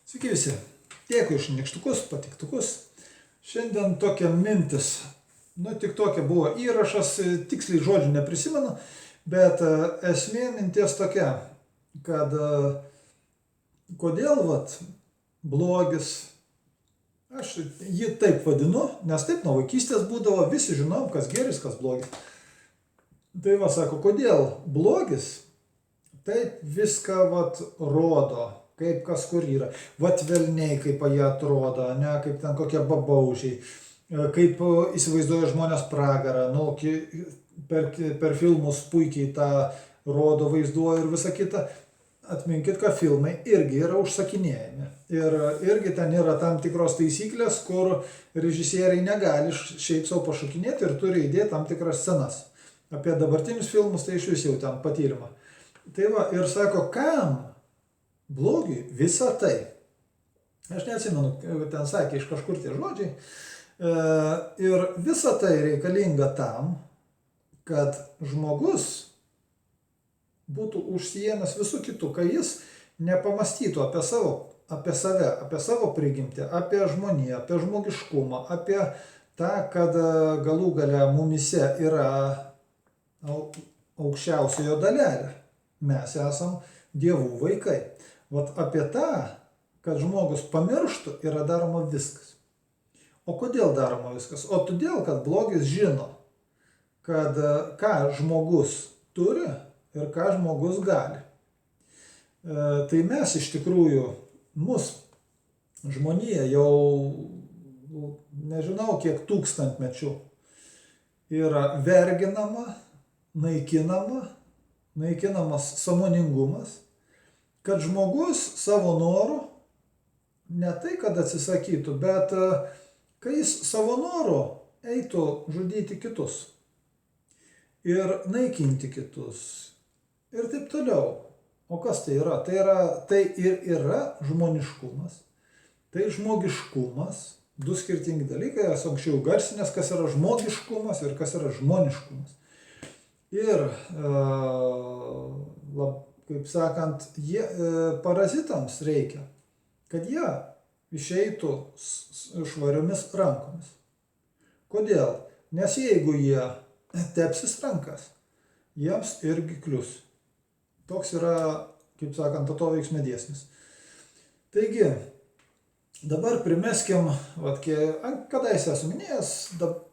Sveiki visi, dėkui už nykštukus, patiktukus. Šiandien tokia mintis, tik tokia buvo įrašas, tiksliai žodžių neprisimenu, bet esmė minties tokia, kad kodėl blogis, aš jį taip vadinu, nes taip nuo vaikystės būdavo, visi žinom, kas geris, kas blogis. Tai sako, kodėl blogis taip viską rodo, kaip kas kur yra. Velniai, kaip jie atrodo, ne, kaip ten kokie babaužiai, kaip įsivaizduoja žmonės pragarą, per filmus puikiai tą rodo, vaizduoja ir visa kita. Atminkit, kad filmai irgi yra užsakinėjami. Ir irgi ten yra tam tikros taisyklės, kur režisieriai negali šiaip savo pašokinėti ir turi įdėti tam tikras scenas. Apie dabartinius filmus tai iš vis jau ten patyrima. Tai ir sako, kam blogiui visa tai. Aš neatsimenu, ten sakė iš kažkur tie žodžiai. Ir visa tai reikalinga tam, kad žmogus būtų užsiėmęs visų kitų, kai jis nepamastytų apie save, apie savo prigimtį, apie žmoniją, apie žmogiškumą, apie tą, kad galų gale mumyse yra aukščiausiojo dalelė. Mes esam dievų vaikai. Apie tą, kad žmogus pamirštų, yra daroma viskas. O kodėl daroma viskas? O todėl, kad blogis žino, kad ką žmogus turi ir ką žmogus gali. Tai mes iš tikrųjų, žmonija jau, nežinau kiek tūkstantmečių, yra verginama, naikinamas sąmoningumas, kad žmogus savo noru, ne tai, kad atsisakytų, bet kai jis savo noru eitų žudyti kitus ir naikinti kitus ir taip toliau. O kas tai yra? Tai ir yra žmoniškumas, tai žmogiškumas, du skirtingi dalykai, esu anksčiau garsinęs, kas yra žmogiškumas ir kas yra žmoniškumas. Ir, kaip sakant, parazitams reikia, kad jie išeitų švariomis rankomis. Kodėl? Nes jeigu jie tepsis rankas, jiems irgi klius. Toks yra, kaip sakant, atoveiksmio dėsnis. Taigi, dabar primeskim, kadaise esu minėjęs,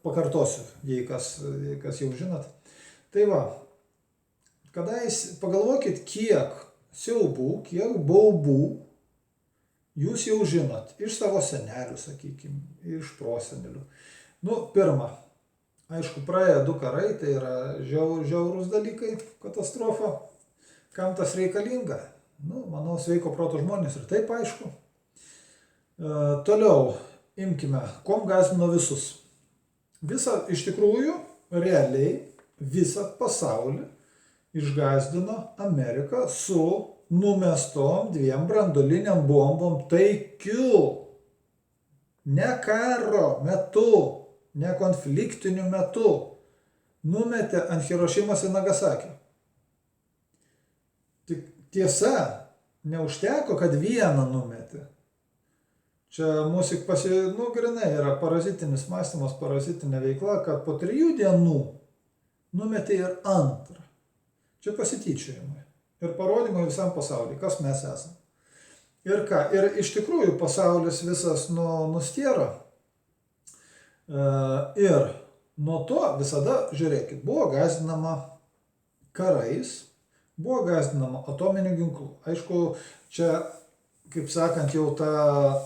pakartosiu, jei kas jau žinot. Tai pagalvokit, kiek siaubų, kiek baubų jūs jau žinot iš savo senelių, sakykime, iš prosenelių. Pirma, aišku, praėjo 2 karai, tai yra žiaurūs dalykai, katastrofa. Kam tas reikalinga? Manau, sveiko proto žmonės ir taip aišku. Toliau, imkime, kuom gąsdino visus. Iš tikrųjų, realiai, visą pasaulį išgąsdino Amerika su numestom 2 branduoliniam bombom taikiu, ne karo metu, ne konfliktiniu metu, numetė ant Hirošimos ir Nagasakio. Tik tiesa, neužteko, kad vieną numetė. Čia mūsų grinai yra parazitinis mąstymas, parazitinė veikla, kad po 3 dienų numetė ir antrą. Čia pasityčiojimai ir parodymai visam pasauliui, kas mes esame. Ir ką? Ir iš tikrųjų pasaulis visas nustiero. Ir nuo to visada, žiūrėkit, buvo gąsdinama karais, buvo gąsdinama atominiu ginklu. Aišku, čia, kaip sakant, jau ta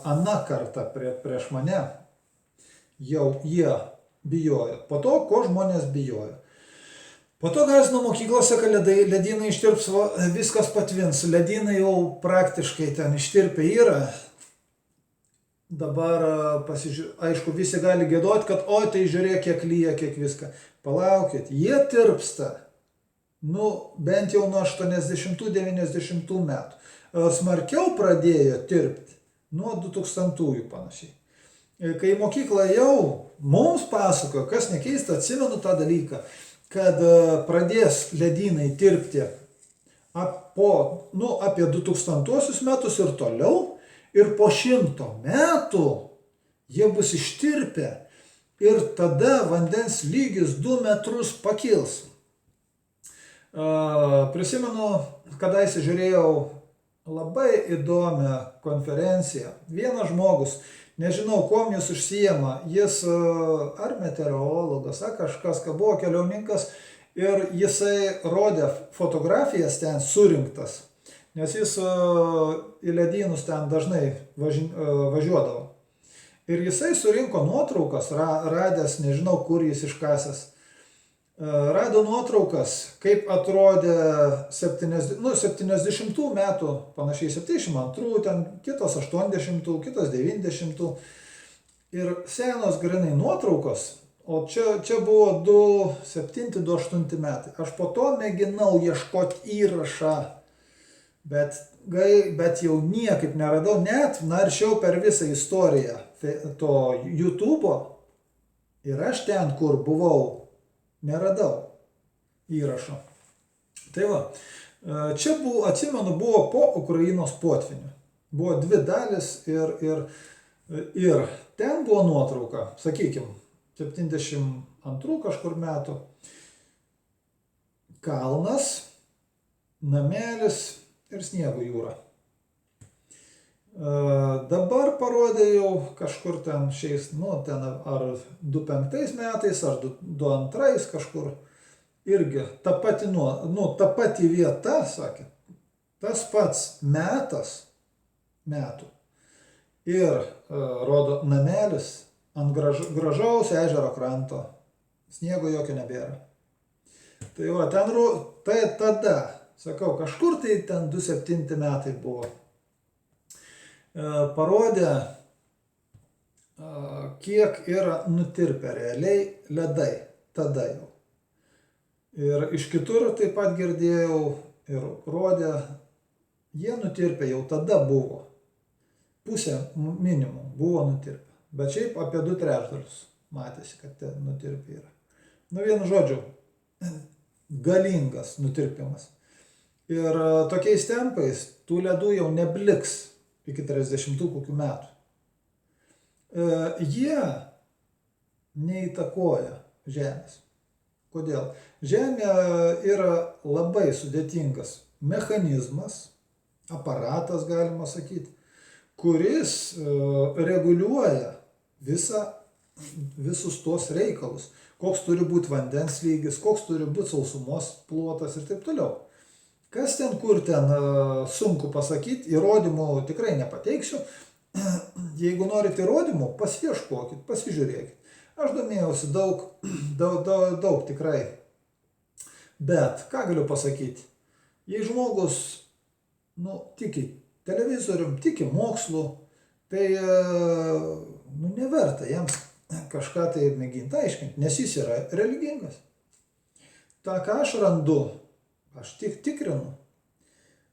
ana karta prieš mane, jau jie bijojo. Po to, ko žmonės bijojo. Po to gąsdino mokyklose, kad ledynai ištirps, viskas patvins. Ledynai jau praktiškai ten ištirpę yra. Dabar, aišku, visi gali giedoti, kad tai žiūrėk, kiek lyja, kiek viską. Palaukit, jie tirpsta, bent jau nuo 80-90 metų. Smarkiau pradėjo tirpti nuo 2000-ųjų panašiai. Kai mokykla jau mums pasakojo, kas nekeista, atsimenu tą dalyką, kad pradės ledynai tirpti apie 2000 metus ir toliau, ir po 100 metų jie bus ištirpę ir tada vandens lygis 2 metrus pakils. Prisimenu, kadaise žiūrėjau labai įdomią konferenciją. Vienas žmogus, nežinau, kuom jis užsijema, jis ar meteorologas, ar kažkas, buvo keliauninkas ir jisai rodė fotografijas ten surinktas, nes jis į ledynus ten dažnai važiuodavo. Ir jisai surinko nuotraukas, radęs, nežinau kur jis iškasęs, rado nuotraukas, kaip atrodė 70 metų, panašiai 72, ten kitos 80, kitos 90 ir senos grinai nuotraukos, o čia buvo 2007-2008 metai. Aš po to mėginau ieškoti įrašą, bet jau niekaip neradau, net naršiau per visą istoriją to YouTube'o ir aš ten, kur buvau, neradau įrašo. Tai va, čia buvo, atsimenu, buvo po Ukrainos potvynio. Buvo 2 dalis ir ten buvo nuotrauka, sakykime, 72 kažkur metų. Kalnas, namelis ir sniego jūra. Dabar parodė jau kažkur ten šiais, ten ar 25 metais, ar 22 kažkur, irgi ta pati vieta, sakė, tas pats metų. Ir rodo namelis ant gražaus ežero kranto, sniego jokio nebėra. Tai va, tai tada, sakau, kažkur tai ten 27 metai buvo. Parodė, kiek yra nutirpę realiai ledai tada jau. Ir iš kitur taip pat girdėjau ir rodė, jie nutirpę jau tada buvo. Pusė minimum buvo nutirpę. Bet šiaip apie 2/3 matėsi, kad ten nutirpę yra. Vienu žodžiu, galingas nutirpimas. Ir tokiais tempais tų ledų jau nebliks iki 30 kokių metų. Jie neįtakoja Žemės. Kodėl? Žemė yra labai sudėtingas mechanizmas, aparatas, galima sakyti, kuris reguliuoja visus tuos reikalus. Koks turi būti vandens lygis, koks turi būti sausumos plotas ir taip toliau. Kas ten, kur ten, sunku pasakyti, įrodymų tikrai nepateiksiu. Jeigu norite įrodymų, pasiieškokit, pasižiūrėkit. Aš domėjausi daug tikrai. Bet, ką galiu pasakyti, jei žmogus, tiki televizorium, tiki mokslu, tai, neverta jiems kažką tai mėginti aiškinti, nes jis yra religingas. Ta, ką aš randu, aš tik tikrinu.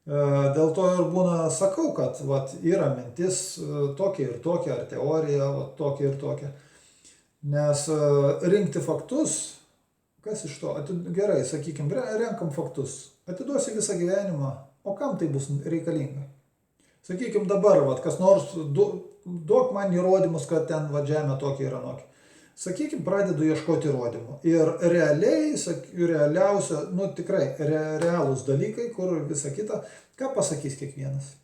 Dėl to ir būna, sakau, kad yra mintis tokia ir tokia, ar teorija tokia ir tokia. Nes rinkti faktus, kas iš to? Gerai, sakykime, renkam faktus. Atiduosi visą gyvenimą, o kam tai bus reikalinga? Sakykime, dabar, kas nors duok man įrodymus, kad ten žemė tokia ir anokia. Sakykime, pradedu ieškoti įrodymų. Ir realiausia, tikrai realūs dalykai, kur visa kita, ką pasakys kiekvienas.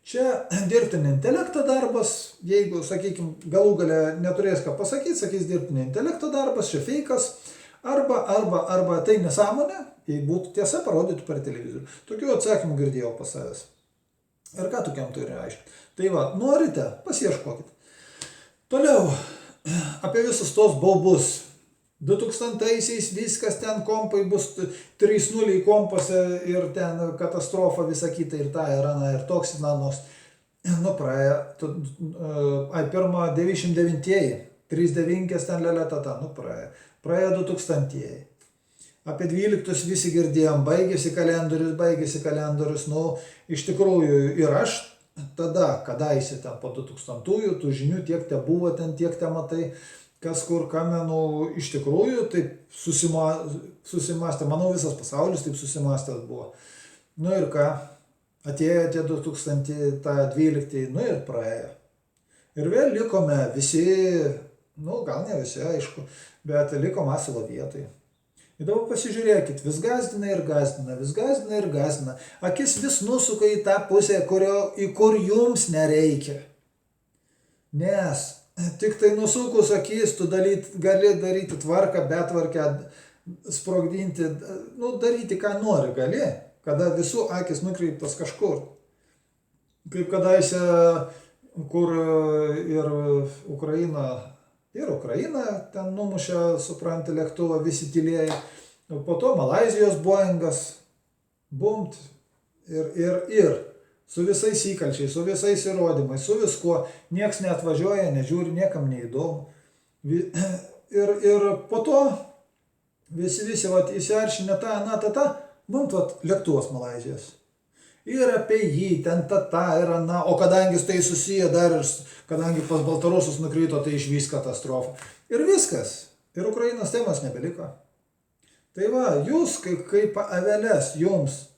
Čia dirbtinio intelekto darbas, jeigu, sakykime, galų gale neturės ką pasakyti, sakys dirbtinio intelekto darbas, čia feikas, arba tai nesąmonė, jei būtų tiesa, parodytų per televizorių. Tokių atsakymų girdėjau pas savęs. Ir ką tokiam turi aiškinti? Tai norite, pasiieškokit. Toliau. Apie visus tos baubus. 2000-aisiais viskas ten kompai bus 3-0 kompose ir ten katastrofa visa kita ir ta ir ana ir toks nanos. Praėjo, pirma 99-ieji, 3-9 ten leletata, praėjo 2000-ieji. Apie 12 visi girdėjom, baigėsi kalendorius, iš tikrųjų ir aš tada, kadaise ten po 2000-ųjų, tų žinių tiek te buvo ten, tiek te matai, kas kur kamenų, iš tikrųjų taip susimastė, manau visas pasaulis taip susimastęs buvo. Ir ką, Atėjo tie 2012, nu ir praėjo. Ir vėl likome visi, nu gal ne visi, aišku, bet likom asilo vietoj. Ir dabar pasižiūrėkit, vis gazdina ir gazdina, vis gazdina ir gazdina. Akis vis nusuka į tą pusę, į kur jums nereikia. Nes tik tai nusukus akis, tu gali daryti tvarką, betvarkę, sprogdinti, nu daryti ką nori gali, kada visų akis nukreiptas kažkur. Kaip kadaise, kur ir Ukraina ten numušė, supranti, lėktuvą, visi tylėjo. Po to Malaizijos Boeingas, bumt, ir su visais įkalčiais, su visais įrodymais, su viskuo, nieks neatvažiuoja, nežiūri, niekam neįdomu. Ir po to visi vat, įsiaršinę tą, bumt, vat, lėktuvas Malaizijos. Ir apie jį, ten ir ana, o kadangi tai susiję dar ir, kadangi pas baltarusus nukrito, tai išvys katastrofa. Ir viskas. Ir Ukrainos temos nebeliko. Tai va, jūs kaip aveles, jums,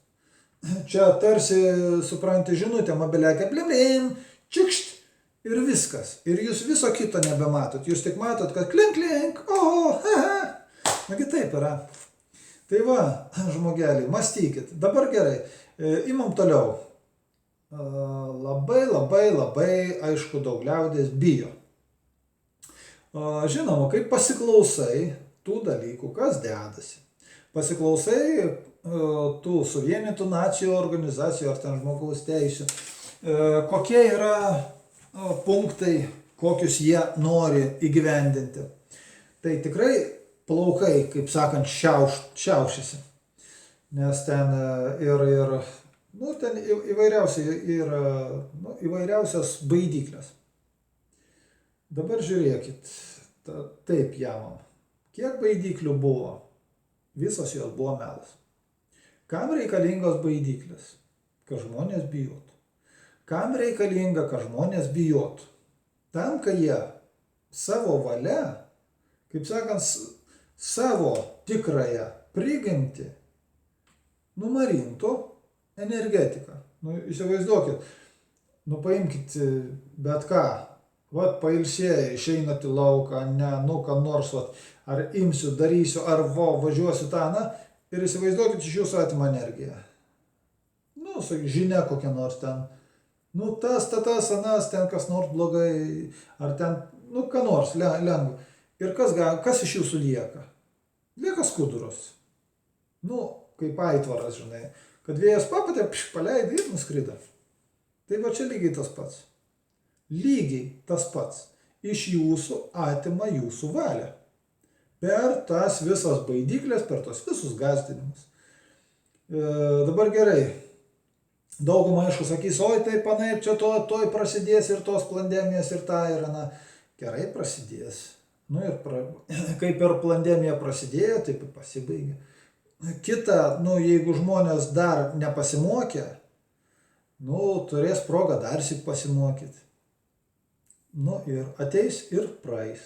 čia tarsi, supranti, žinutė mobiliakė, blim, čikšt, ir viskas. Ir jūs viso kito nebematot. Jūs tik matot, kad klink, oho, nagi taip yra. Tai va, žmogeliai, mąstykit. Dabar gerai. Imam toliau. Labai, aišku, daug liaudės bijo. Žinoma, kaip pasiklausai tų dalykų, kas dedasi. Pasiklausai tų suvienytų nacijų organizacijų ar ten žmogaus teisių, kokie yra punktai, kokius jie nori įgyvendinti. Tai tikrai plaukai, kaip sakant, šiaušiasi. Nes ten ten įvairiausios baidyklės. Dabar žiūrėkit, taip jamam. Kiek baidyklių buvo? Visos jos buvo melas. Kam reikalingos baidyklės? Kad žmonės bijotų. Kam reikalinga, kad žmonės bijotų? Tam, kad jie savo valia, kaip sakant, savo tikrąją prigimtį numarintų energetiką. Įsivaizduokit, paimkit bet ką, pailsėję, išeinat į lauką, ką nors, ar imsiu, darysiu, ar važiuosiu tą, ir įsivaizduokit, iš jūsų atima energiją. Žinia kokia nors ten, tas, anas, ten kas nors blogai, ar ten, ką nors, lengva. Ir kas iš jūsų lieka? Lieka skuduros. Kaip aitvaras, žinai, kad vėjas papatė, paleidai ir nuskrido. Tai va čia lygiai tas pats. Lygiai tas pats. Iš jūsų atima jūsų valią. Per tas visas baidyklės, per tos visus gąsdinimus. Dabar gerai. Dauguma aišku sakys, oi taip, anaip, čia toj prasidės ir tos pandemijos ir ta ir ana. Gerai prasidės. Kaip ir pandemija prasidėjo, taip ir pasibaigė. Kita, jeigu žmonės dar nepasimokė, turės progą dar sik pasimokyti. Ir ateis ir praeis.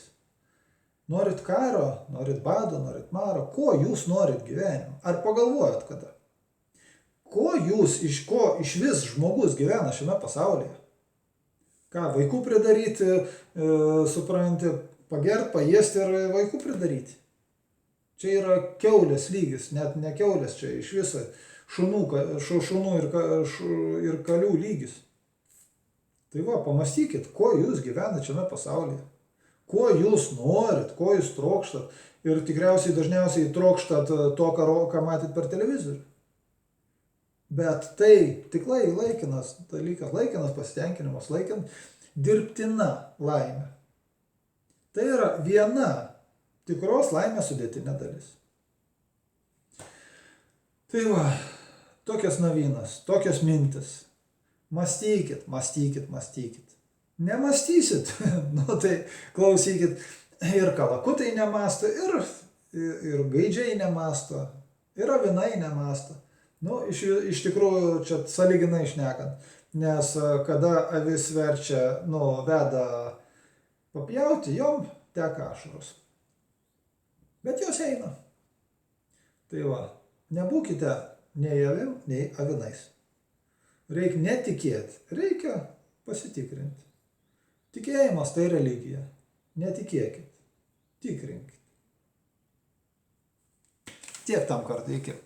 Norit karo, norit bado, norit maro, ko jūs norit gyvenimo? Ar pagalvojat kada? Ko iš vis žmogus gyvena šiame pasaulyje? Ką, vaikų pridaryti, supranti, pagert, paėsti ir vaikų pridaryti? Čia yra kiaulės lygis, net ne kiaulės, čia iš viso šunų ir kalių lygis. Tai va, pamastykit, ko jūs gyvenate šiame pasaulyje. Ko jūs norit, ko jūs trokštat. Ir tikriausiai dažniausiai trokštat to, ką matyt per televizorių. Bet tai tik laikinas dalykas, laikinas pasitenkinimas, dirbtina laimė. Tai yra viena tikros laimės sudėtinė dalis. Tai va, tokias navynas, tokios mintis. Mąstykit. Nemąstysit, tai klausykit, ir kalakutai nemąsto, ir gaidžiai nemąsto, ir avinai nemąsto. Iš tikrųjų, čia sąlyginai šnekant, nes kada avis veda papjauti, jom teka ašaros. Bet jos eina. Tai va, nebūkite nei avim, nei avinais. Reikia netikėti, reikia pasitikrinti. Tikėjimas tai religija. Netikėkit, tikrinkit. Tiek tam kartą, iki.